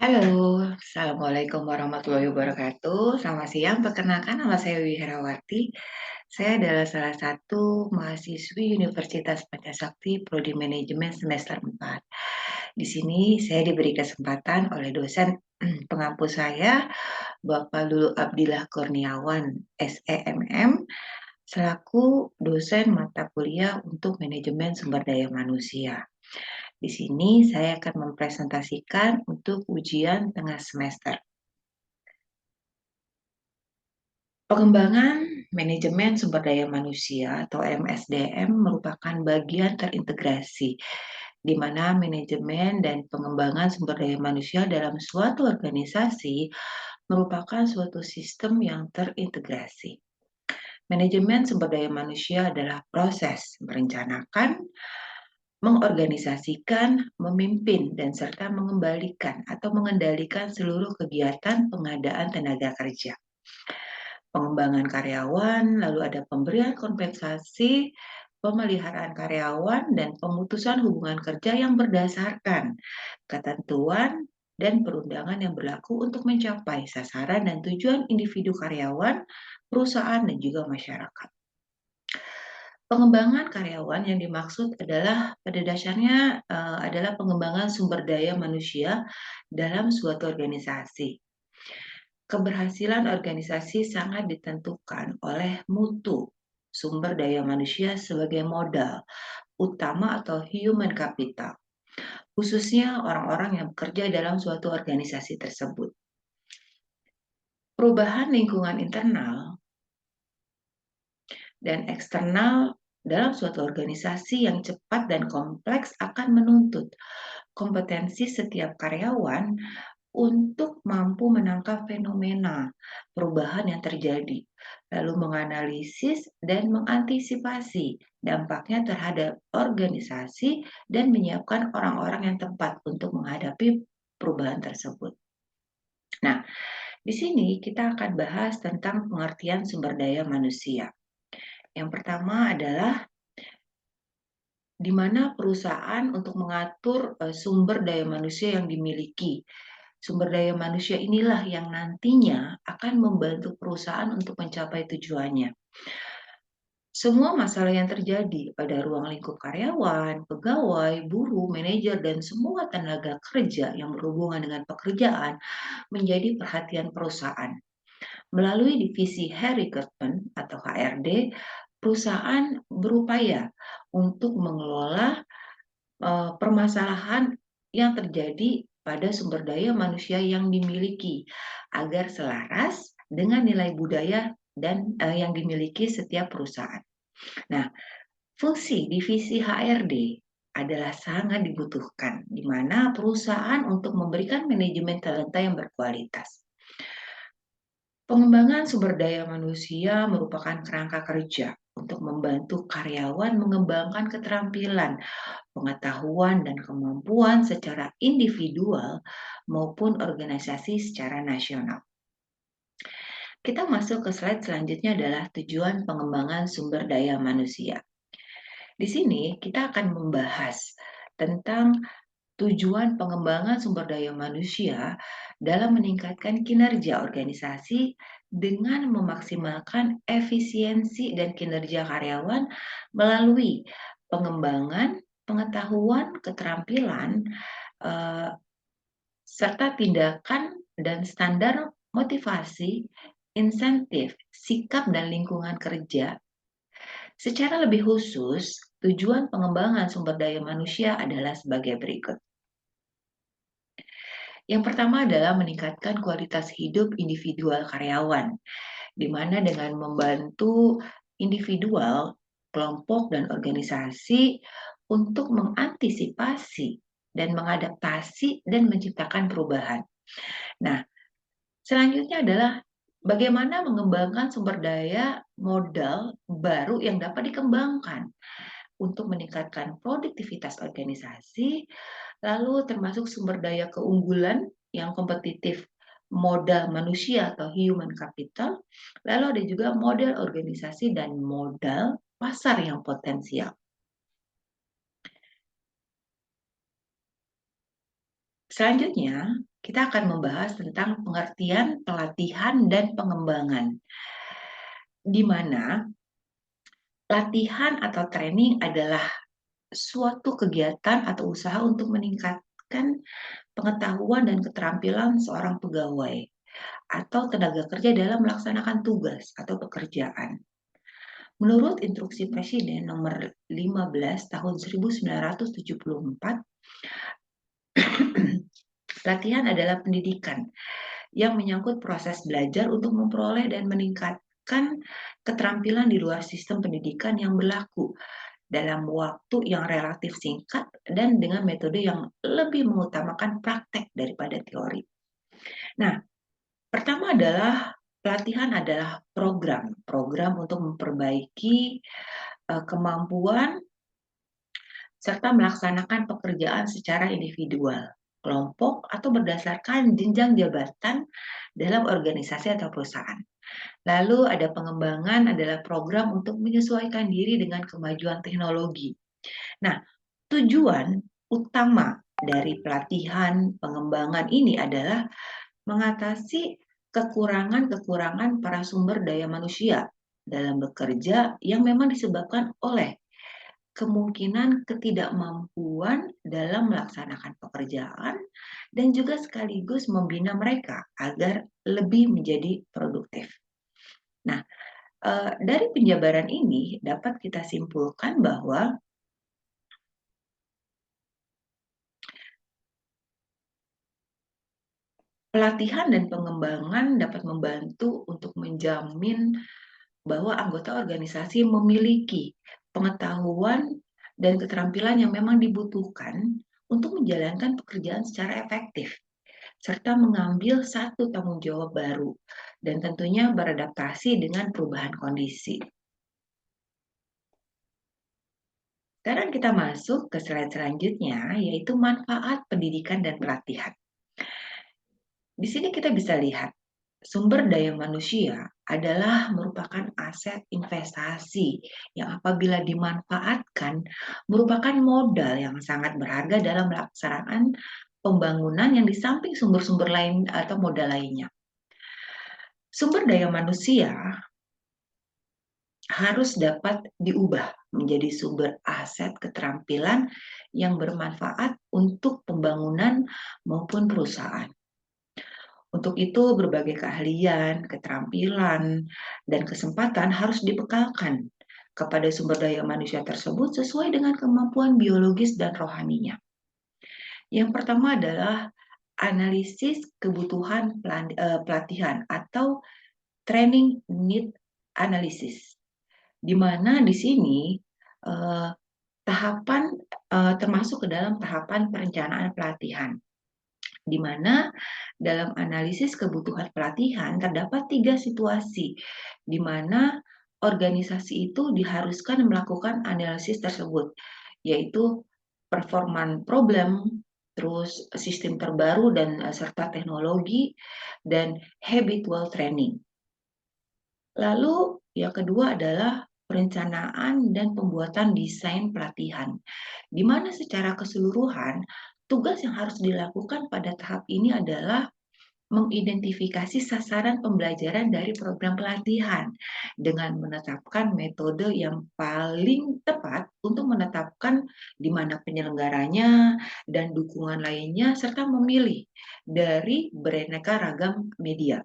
Halo, Assalamualaikum warahmatullahi wabarakatuh. Selamat siang, perkenalkan nama saya Wiherawati. Saya adalah salah satu mahasiswi Universitas Pancasakti Prodi Manajemen semester 4. Di sini saya diberi kesempatan oleh dosen pengampu saya, Bapak Lulu Abdillah Kurniawan, SEMM, selaku dosen mata kuliah untuk manajemen sumber daya manusia. Di sini saya akan mempresentasikan untuk ujian tengah semester. Pengembangan manajemen sumber daya manusia atau MSDM merupakan bagian terintegrasi di mana manajemen dan pengembangan sumber daya manusia dalam suatu organisasi merupakan suatu sistem yang terintegrasi. Manajemen sumber daya manusia adalah proses merencanakan, mengorganisasikan, memimpin, dan serta mengembalikan atau mengendalikan seluruh kegiatan pengadaan tenaga kerja. Pengembangan karyawan, lalu ada pemberian kompensasi, pemeliharaan karyawan, dan pemutusan hubungan kerja yang berdasarkan ketentuan dan perundangan yang berlaku untuk mencapai sasaran dan tujuan individu karyawan, perusahaan, dan juga masyarakat. Pengembangan karyawan yang dimaksud adalah pada dasarnya adalah pengembangan sumber daya manusia dalam suatu organisasi. Keberhasilan organisasi sangat ditentukan oleh mutu sumber daya manusia sebagai modal utama atau human capital, khususnya orang-orang yang bekerja dalam suatu organisasi tersebut. Perubahan lingkungan internal dan eksternal dalam suatu organisasi yang cepat dan kompleks akan menuntut kompetensi setiap karyawan untuk mampu menangkap fenomena perubahan yang terjadi, lalu menganalisis dan mengantisipasi dampaknya terhadap organisasi dan menyiapkan orang-orang yang tepat untuk menghadapi perubahan tersebut. Nah, di sini kita akan bahas tentang pengertian sumber daya manusia. Yang pertama adalah di mana perusahaan untuk mengatur sumber daya manusia yang dimiliki. Sumber daya manusia inilah yang nantinya akan membantu perusahaan untuk mencapai tujuannya. Semua masalah yang terjadi pada ruang lingkup karyawan, pegawai, buruh, manajer, dan semua tenaga kerja yang berhubungan dengan pekerjaan menjadi perhatian perusahaan. Melalui divisi Recruitment atau HRD, perusahaan berupaya untuk mengelola permasalahan yang terjadi pada sumber daya manusia yang dimiliki agar selaras dengan nilai budaya dan yang dimiliki setiap perusahaan. Nah, fungsi divisi HRD adalah sangat dibutuhkan di mana perusahaan untuk memberikan manajemen talenta yang berkualitas. Pengembangan sumber daya manusia merupakan kerangka kerja untuk membantu karyawan mengembangkan keterampilan, pengetahuan, dan kemampuan secara individual maupun organisasi secara nasional. Kita masuk ke slide selanjutnya adalah tujuan pengembangan sumber daya manusia. Di sini kita akan membahas tentang tujuan pengembangan sumber daya manusia dalam meningkatkan kinerja organisasi dengan memaksimalkan efisiensi dan kinerja karyawan melalui pengembangan pengetahuan, keterampilan, eh, serta tindakan dan standar motivasi, insentif, sikap, dan lingkungan kerja. Secara lebih khusus, tujuan pengembangan sumber daya manusia adalah sebagai berikut. Yang pertama adalah meningkatkan kualitas hidup individual karyawan, di mana dengan membantu individual, kelompok, dan organisasi untuk mengantisipasi dan mengadaptasi dan menciptakan perubahan. Nah, selanjutnya adalah bagaimana mengembangkan sumber daya modal baru yang dapat dikembangkan untuk meningkatkan produktivitas organisasi, lalu termasuk sumber daya keunggulan yang kompetitif, modal manusia atau human capital, lalu ada juga model organisasi dan modal pasar yang potensial. Selanjutnya, kita akan membahas tentang pengertian pelatihan dan pengembangan, di mana latihan atau training adalah suatu kegiatan atau usaha untuk meningkatkan pengetahuan dan keterampilan seorang pegawai atau tenaga kerja dalam melaksanakan tugas atau pekerjaan. Menurut Instruksi Presiden Nomor 15 Tahun 1974, latihan adalah pendidikan yang menyangkut proses belajar untuk memperoleh dan meningkatkan keterampilan di luar sistem pendidikan yang berlaku dalam waktu yang relatif singkat dan dengan metode yang lebih mengutamakan praktek daripada teori. Nah, pertama adalah pelatihan adalah program untuk memperbaiki kemampuan serta melaksanakan pekerjaan secara individual, kelompok, atau berdasarkan jenjang jabatan dalam organisasi atau perusahaan. Lalu ada pengembangan adalah program untuk menyesuaikan diri dengan kemajuan teknologi. Nah, tujuan utama dari pelatihan pengembangan ini adalah mengatasi kekurangan-kekurangan para sumber daya manusia dalam bekerja yang memang disebabkan oleh kemungkinan ketidakmampuan dalam melaksanakan pekerjaan dan juga sekaligus membina mereka agar lebih menjadi produktif. Nah, dari penjabaran ini dapat kita simpulkan bahwa pelatihan dan pengembangan dapat membantu untuk menjamin bahwa anggota organisasi memiliki pengetahuan dan keterampilan yang memang dibutuhkan untuk menjalankan pekerjaan secara efektif, serta mengambil satu tanggung jawab baru, dan tentunya beradaptasi dengan perubahan kondisi. Sekarang kita masuk ke slide selanjutnya, yaitu manfaat pendidikan dan pelatihan. Di sini kita bisa lihat, sumber daya manusia adalah merupakan aset investasi yang apabila dimanfaatkan merupakan modal yang sangat berharga dalam pelaksanaan pembangunan yang di samping sumber-sumber lain atau modal lainnya. Sumber daya manusia harus dapat diubah menjadi sumber aset keterampilan yang bermanfaat untuk pembangunan maupun perusahaan. Untuk itu, berbagai keahlian, keterampilan, dan kesempatan harus dibekalkan kepada sumber daya manusia tersebut sesuai dengan kemampuan biologis dan rohaninya. Yang pertama adalah analisis kebutuhan pelatihan atau training need analysis, di mana di sini tahapan termasuk ke dalam tahapan perencanaan pelatihan, di mana dalam analisis kebutuhan pelatihan terdapat 3 situasi, di mana organisasi itu diharuskan melakukan analisis tersebut, yaitu performance problem, terus sistem terbaru dan serta teknologi, dan habitual training. Lalu yang kedua adalah perencanaan dan pembuatan desain pelatihan, di mana secara keseluruhan tugas yang harus dilakukan pada tahap ini adalah mengidentifikasi sasaran pembelajaran dari program pelatihan dengan menetapkan metode yang paling tepat untuk menetapkan di mana penyelenggaranya dan dukungan lainnya serta memilih dari beraneka ragam media.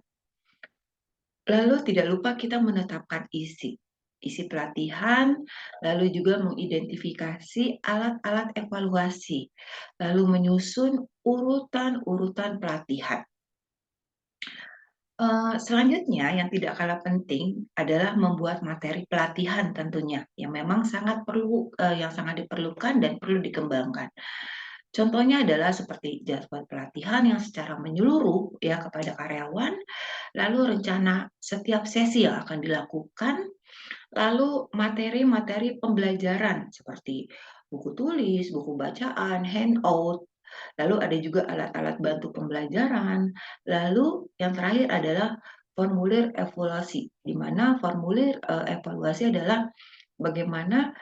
Lalu tidak lupa kita menetapkan isi pelatihan, lalu juga mengidentifikasi alat-alat evaluasi, lalu menyusun urutan-urutan pelatihan. Selanjutnya yang tidak kalah penting adalah membuat materi pelatihan tentunya, yang memang yang sangat diperlukan dan perlu dikembangkan. Contohnya adalah seperti jadwal pelatihan yang secara menyeluruh ya kepada karyawan, lalu rencana setiap sesi yang akan dilakukan, lalu materi-materi pembelajaran seperti buku tulis, buku bacaan, handout, lalu ada juga alat-alat bantu pembelajaran, lalu yang terakhir adalah formulir evaluasi, di mana formulir evaluasi adalah bagaimana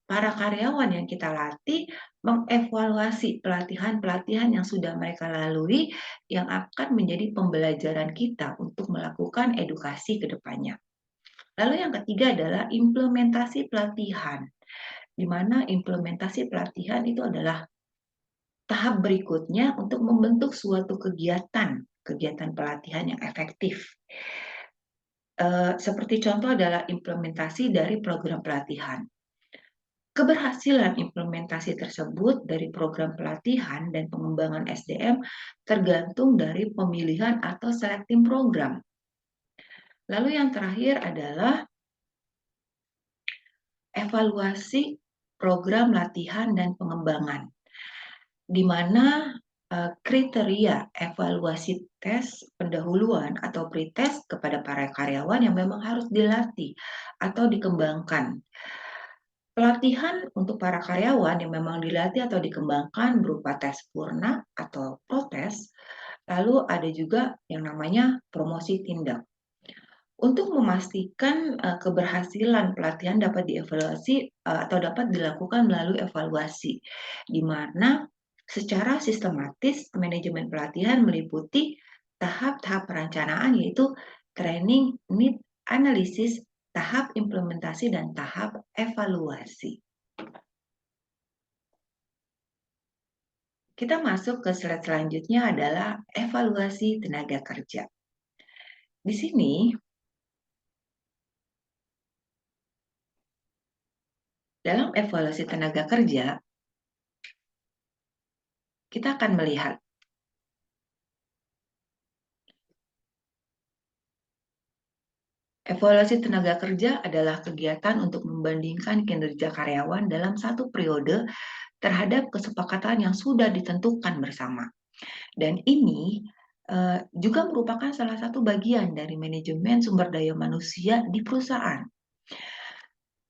para karyawan yang kita latih mengevaluasi pelatihan-pelatihan yang sudah mereka lalui yang akan menjadi pembelajaran kita untuk melakukan edukasi ke depannya. Lalu yang ketiga adalah implementasi pelatihan, di mana implementasi pelatihan itu adalah tahap berikutnya untuk membentuk suatu kegiatan pelatihan yang efektif. Seperti contoh adalah implementasi dari program pelatihan. Keberhasilan implementasi tersebut dari program pelatihan dan pengembangan SDM tergantung dari pemilihan atau selecting program. Lalu yang terakhir adalah evaluasi program latihan dan pengembangan, di mana kriteria evaluasi tes pendahuluan atau pretest kepada para karyawan yang memang harus dilatih atau dikembangkan. Pelatihan untuk para karyawan yang memang dilatih atau dikembangkan berupa tes purna atau protes, lalu ada juga yang namanya promosi tindak. Untuk memastikan keberhasilan pelatihan dapat dievaluasi atau dapat dilakukan melalui evaluasi, di mana secara sistematis manajemen pelatihan meliputi tahap-tahap perencanaan yaitu training, need analysis, tahap implementasi, dan tahap evaluasi. Kita masuk ke slide selanjutnya adalah evaluasi tenaga kerja. Di sini dalam evaluasi tenaga kerja, kita akan melihat evaluasi tenaga kerja adalah kegiatan untuk membandingkan kinerja karyawan dalam satu periode terhadap kesepakatan yang sudah ditentukan bersama. Dan ini juga merupakan salah satu bagian dari manajemen sumber daya manusia di perusahaan.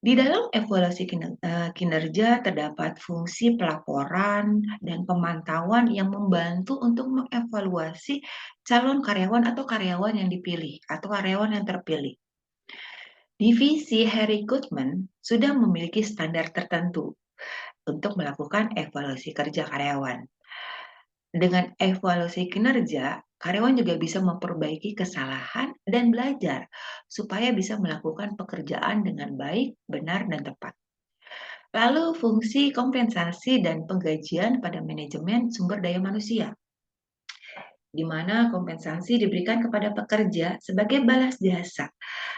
Di dalam evaluasi kinerja terdapat fungsi pelaporan dan pemantauan yang membantu untuk mengevaluasi calon karyawan atau karyawan yang dipilih atau karyawan yang terpilih. Divisi recruitment sudah memiliki standar tertentu untuk melakukan evaluasi kerja karyawan. Dengan evaluasi kinerja, karyawan juga bisa memperbaiki kesalahan dan belajar supaya bisa melakukan pekerjaan dengan baik, benar, dan tepat. Lalu fungsi kompensasi dan penggajian pada manajemen sumber daya manusia, di mana kompensasi diberikan kepada pekerja sebagai balas jasa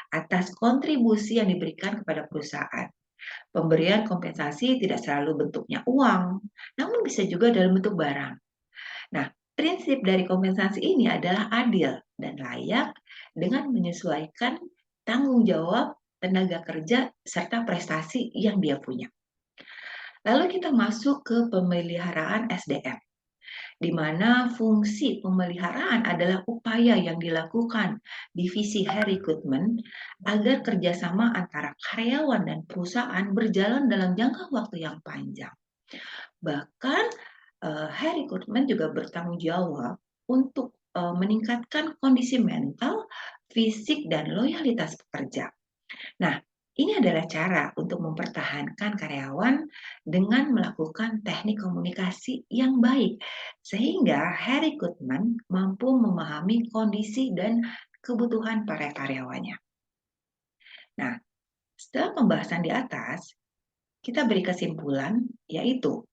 atas kontribusi yang diberikan kepada perusahaan. Pemberian kompensasi tidak selalu bentuknya uang, namun bisa juga dalam bentuk barang. Nah, prinsip dari kompensasi ini adalah adil dan layak dengan menyesuaikan tanggung jawab tenaga kerja serta prestasi yang dia punya. Lalu kita masuk ke pemeliharaan SDM, di mana fungsi pemeliharaan adalah upaya yang dilakukan divisi recruitment agar kerjasama antara karyawan dan perusahaan berjalan dalam jangka waktu yang panjang. Bahkan recruitment juga bertanggung jawab untuk meningkatkan kondisi mental, fisik, dan loyalitas pekerja. Nah, ini adalah cara untuk mempertahankan karyawan dengan melakukan teknik komunikasi yang baik, sehingga recruitment mampu memahami kondisi dan kebutuhan para karyawannya. Nah, setelah pembahasan di atas, kita beri kesimpulan, yaitu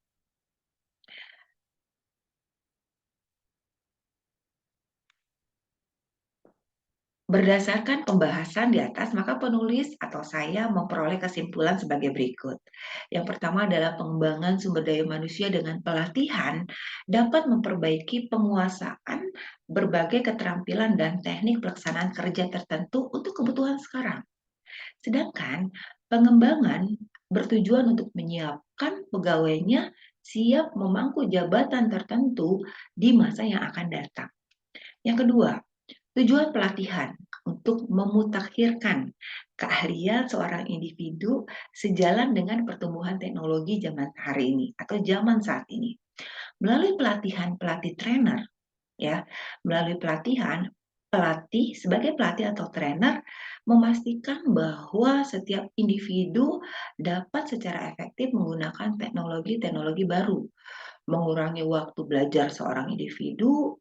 berdasarkan pembahasan di atas, maka penulis atau saya memperoleh kesimpulan sebagai berikut. Yang pertama adalah pengembangan sumber daya manusia dengan pelatihan dapat memperbaiki penguasaan berbagai keterampilan dan teknik pelaksanaan kerja tertentu untuk kebutuhan sekarang. Sedangkan pengembangan bertujuan untuk menyiapkan pegawainya siap memangku jabatan tertentu di masa yang akan datang. Yang kedua, tujuan pelatihan untuk memutakhirkan keahlian seorang individu sejalan dengan pertumbuhan teknologi zaman hari ini atau zaman saat ini. Melalui pelatihan pelatih trainer, ya, melalui pelatihan sebagai pelatih atau trainer, memastikan bahwa setiap individu dapat secara efektif menggunakan teknologi-teknologi baru, mengurangi waktu belajar seorang individu,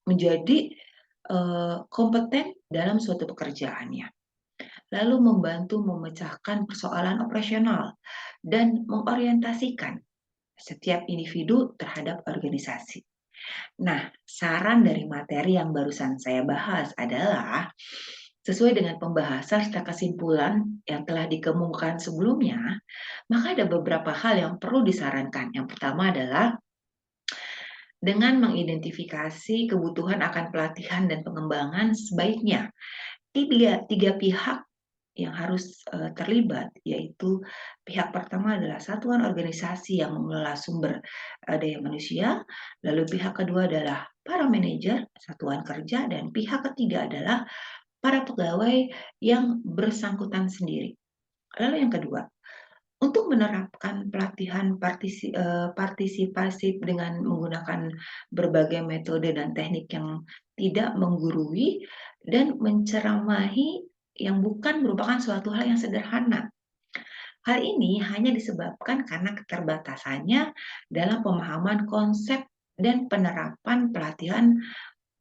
menjadi, kompeten dalam suatu pekerjaannya, lalu membantu memecahkan persoalan operasional dan mengorientasikan setiap individu terhadap organisasi. Nah, saran dari materi yang barusan saya bahas adalah sesuai dengan pembahasan serta kesimpulan yang telah dikemukakan sebelumnya, maka ada beberapa hal yang perlu disarankan. Yang pertama adalah dengan mengidentifikasi kebutuhan akan pelatihan dan pengembangan, sebaiknya tiga pihak yang harus terlibat, yaitu pihak pertama adalah satuan organisasi yang mengelola sumber daya manusia, lalu pihak kedua adalah para manajer satuan kerja, dan pihak ketiga adalah para pegawai yang bersangkutan sendiri. Lalu yang kedua, untuk menerapkan pelatihan partisipasi dengan menggunakan berbagai metode dan teknik yang tidak menggurui dan menceramahi yang bukan merupakan suatu hal yang sederhana. Hal ini hanya disebabkan karena keterbatasannya dalam pemahaman konsep dan penerapan pelatihan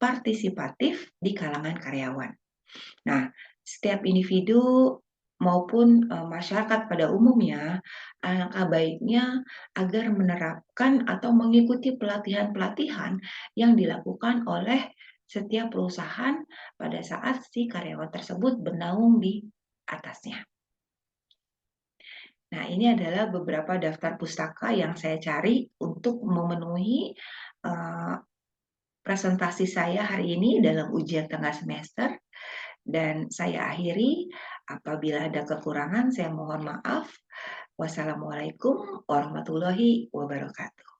partisipatif di kalangan karyawan. Nah, setiap individu maupun, masyarakat pada umumnya, alangkah baiknya agar menerapkan atau mengikuti pelatihan-pelatihan yang dilakukan oleh setiap perusahaan pada saat si karyawan tersebut bernaung di atasnya. Nah, ini adalah beberapa daftar pustaka yang saya cari untuk memenuhi, eee, presentasi saya hari ini dalam ujian tengah semester. Dan saya akhiri, apabila ada kekurangan saya mohon maaf. Wassalamualaikum warahmatullahi wabarakatuh.